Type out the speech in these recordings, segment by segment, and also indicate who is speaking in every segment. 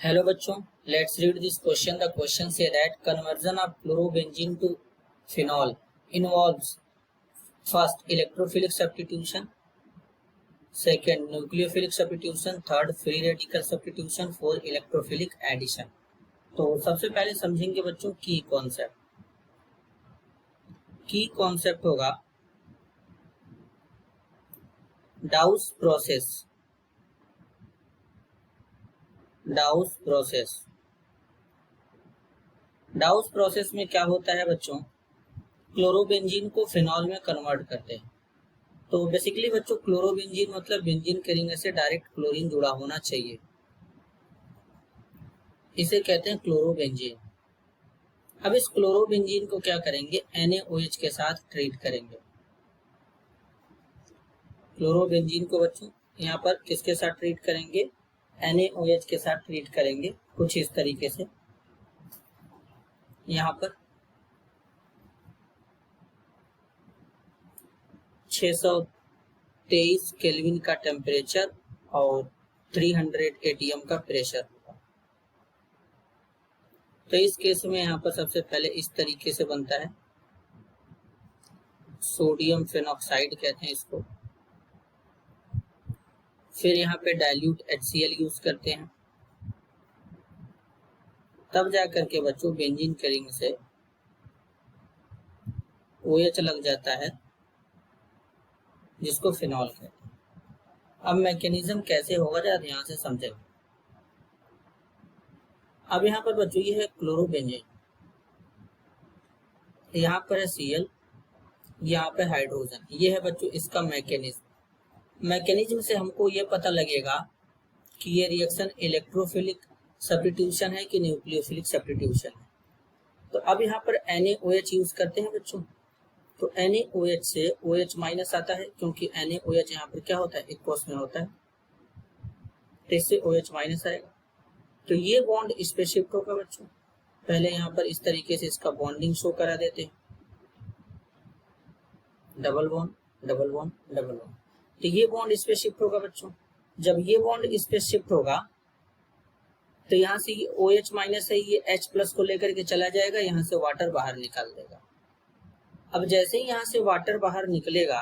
Speaker 1: Hello बच्चों, let's read this question. The question say that conversion of chlorobenzene to phenol involves first electrophilic substitution, second nucleophilic substitution, third free radical substitution, fourth electrophilic addition. तो सबसे पहले समझेंगे बच्चों की concept होगा डाउस process में क्या होता है बच्चों, क्लोरोबेंजीन को फिनॉल में कन्वर्ट करते हैं। तो बेसिकली बच्चों क्लोरोबेंजीन मतलब बेंजीन के रिंग से डायरेक्ट क्लोरीन जुड़ा होना चाहिए, इसे कहते हैं क्लोरोबेंजीन। अब इस क्लोरोबेंजीन को क्या करेंगे, NaOH के साथ ट्रीट करेंगे। क्लोरोबेंजीन को बच्चों यहाँ पर किसके साथ ट्रीट करेंगे, NaOH के साथ ट्रीट करेंगे कुछ इस तरीके से। यहाँ पर 623 केल्विन का टेम्परेचर और 300 ATM का प्रेशर होगा। तो इस केस में यहाँ पर सबसे पहले इस तरीके से बनता है, सोडियम फेनॉक्साइड कहते हैं इसको। फिर यहाँ पे डाइल्यूट HCl यूज करते हैं, तब जा करके बच्चों बेंजीन के रिंग से OH लग जाता है जिसको फिनॉल कहते हैं। अब मैकेनिज्म कैसे होगा जरा ध्यान से समझेंगे। अब यहाँ पर बच्चों ये है क्लोरोबेंजीन, यहाँ पर है Cl, यहाँ पे हाइड्रोजन। ये है बच्चों इसका मैकेनिज्म से हमको ये पता लगेगा कि ये रिएक्शन इलेक्ट्रोफिलिक सब्स्टिट्यूशन है कि न्यूक्लियोफिलिक सब्स्टिट्यूशन है। तो अब यहाँ पर NaOH यूज करते हैं बच्चों, तो NaOH से OH माइनस आता है, क्योंकि NaOH यहाँ पर क्या होता है, एक्वस में होता है, तो इससे OH माइनस आएगा। तो ये बॉन्ड इस पे शिफ्ट होगा बच्चों। पहले यहाँ पर इस तरीके से इसका बॉन्डिंग शो करा देते हैं, double bond double bond double bond. तो ये बॉन्ड इस पे शिफ्ट होगा बच्चों। जब ये बॉन्ड इस पे शिफ्ट होगा तो यहाँ से ये OH माइनस है, ये H प्लस को लेकर के चला जाएगा, यहाँ से वाटर बाहर निकाल देगा। अब जैसे ही यहाँ से वाटर बाहर निकलेगा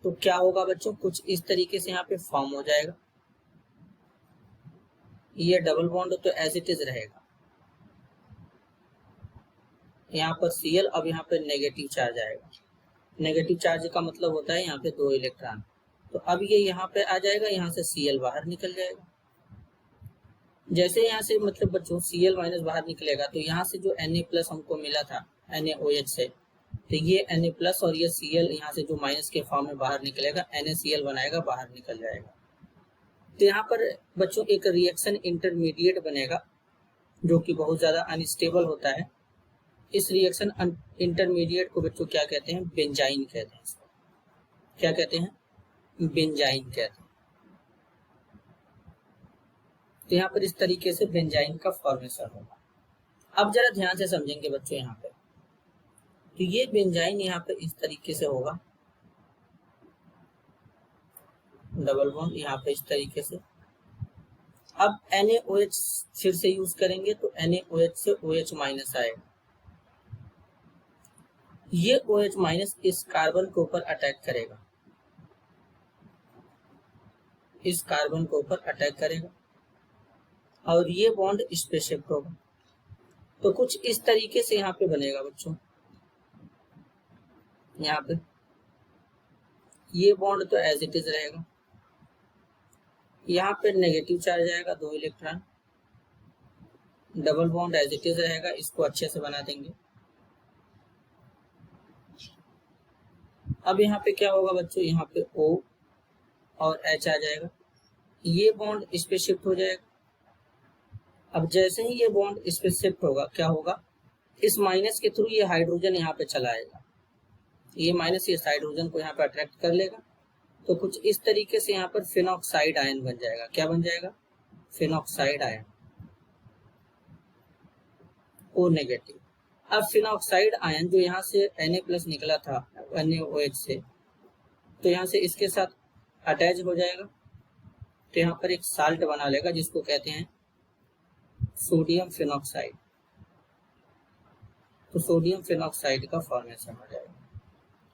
Speaker 1: तो क्या होगा बच्चों, कुछ इस तरीके से यहाँ पे फॉर्म हो जाएगा। ये डबल बॉन्ड तो एज इट इज रहेगा, यहाँ पर Cl, अब यहाँ पे नेगेटिव चार्ज आएगा। नेगेटिव चार्ज का मतलब होता है यहाँ पे 2 इलेक्ट्रॉन। तो अब ये यहाँ पे आ जाएगा, यहाँ से Cl बाहर निकल जाएगा। जैसे यहाँ से मतलब बच्चों Cl माइनस बाहर निकलेगा तो यहाँ से जो Na प्लस हमको मिला था NaOH से, तो ये Na प्लस और ये Cl यहाँ से जो माइनस के फॉर्म में बाहर निकलेगा, NaCl बनाएगा, बाहर निकल जाएगा। तो यहाँ पर बच्चों एक रिएक्शन इंटरमीडिएट बनेगा जो कि बहुत ज्यादा अनस्टेबल होता है। इस रिएक्शन इंटरमीडिएट को बच्चों क्या कहते हैं, बेंजाइन कहते हैं। इसको क्या कहते हैं, बेंजाइन कहते हैं। तो यहाँ पर इस तरीके से बेंजाइन का फॉर्मेशन होगा। अब जरा ध्यान से समझेंगे बच्चों यहाँ पे, तो ये बेंजाइन यहाँ पे इस तरीके से होगा, डबल बॉन्ड यहाँ पे इस तरीके से। अब NaOH फिर से यूज करेंगे तो NaOH से OH माइनस आएगा। ये OH माइनस इस कार्बन के ऊपर अटैक करेगा, इस कार्बन के ऊपर अटैक करेगा और ये बॉन्ड इस पे शिफ्ट होगा। तो कुछ इस तरीके से यहाँ पे बनेगा बच्चों। यहाँ पे ये बॉन्ड तो एज इट इज रहेगा, यहाँ पे नेगेटिव चार्ज आएगा, 2 electron, double bond as it is रहेगा, इसको अच्छे से बना देंगे। अब यहाँ पे क्या होगा बच्चों, यहाँ पे O और H आ जाएगा, ये बॉन्ड इस पे शिफ्ट हो जाएगा। अब जैसे ही ये बॉन्ड इस पे शिफ्ट होगा, क्या होगा, इस माइनस के थ्रू ये हाइड्रोजन यहाँ पे चला आएगा, ये माइनस इस हाइड्रोजन को यहाँ पे अट्रैक्ट कर लेगा। तो कुछ इस तरीके से यहाँ पर फिनॉक्साइड आयन बन जाएगा। क्या बन जाएगा, फिनॉक्साइड आयन, O नेगेटिव। अब फिनॉक्साइड आयन जो यहाँ से Na प्लस निकला था NaOH से, तो यहाँ से इसके साथ अटैच हो जाएगा, तो यहाँ पर एक साल्ट बना लेगा जिसको कहते हैं सोडियम फिनॉक्साइड, तो सोडियम फिनॉक्साइड का फॉर्मेशन हो जाएगा।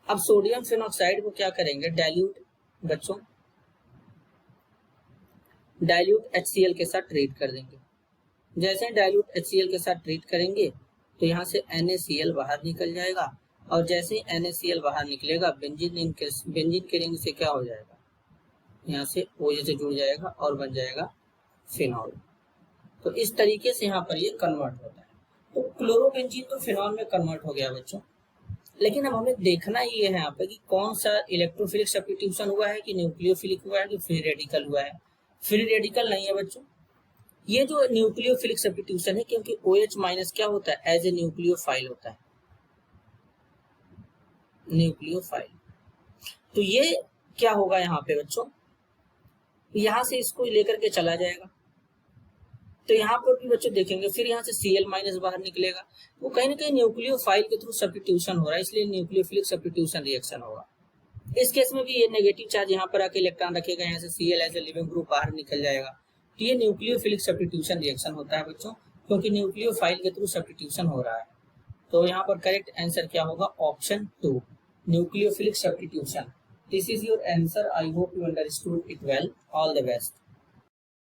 Speaker 1: अब सोडियम फिनॉक्साइड को क्या करेंगे, डाइल्यूट बच्चों, डाइल्यूट HCl के साथ ट्रीट कर देंगे। जैसे डाइल्यूट HCl के साथ ट्रीट करेंगे तो यहाँ से NaCl बाहर निकल जाएगा, और जैसे ही NaCl बाहर निकलेगा बेंजीन के रिंग से क्या हो जाएगा, यहाँ से OH से जुड़ जाएगा और बन जाएगा फिनॉल। तो इस तरीके से यहाँ पर ये कन्वर्ट होता है। तो क्लोरोबेंजीन तो फिनॉल में कन्वर्ट हो गया बच्चों, लेकिन अब हमें देखना ये है यहाँ पे कि कौन सा इलेक्ट्रोफिलिक सब्स्टिट्यूशन हुआ है, कि न्यूक्लियोफिलिक हुआ है, कि फ्री रेडिकल हुआ है। फ्री रेडिकल नहीं है बच्चों, ये जो न्यूक्लियोफिलिक सब्स्टिट्यूशन है, क्योंकि OH माइनस क्या होता है, एज ए न्यूक्लियोफाइल होता है, न्यूक्लियोफाइल। तो ये क्या होगा यहाँ पे बच्चों, यहाँ से इसको लेकर के चला जाएगा, तो यहाँ पर भी बच्चों देखेंगे फिर यहाँ से Cl माइनस बाहर निकलेगा, वो कहीं ना कहीं न्यूक्लियोफाइल के थ्रू सब्स्टिट्यूशन हो रहा है, इसलिए न्यूक्लियोफिलिक सब्स्टिट्यूशन रिएक्शन होगा। इस केस में भी ये नेगेटिव चार्ज यहाँ पर आके इलेक्ट्रॉन रखेगा, यहाँ से Cl as a leaving group बाहर निकल जाएगा। तो ये न्यूक्लियोफिलिक सब्स्टिट्यूशन रिएक्शन होता है बच्चों, क्योंकि न्यूक्लियोफाइल के थ्रू सब्स्टिट्यूशन हो रहा है। तो यहाँ पर करेक्ट आंसर क्या होगा, option 2, nucleophilic substitution. This is your answer. I hope you understood it well. All the best.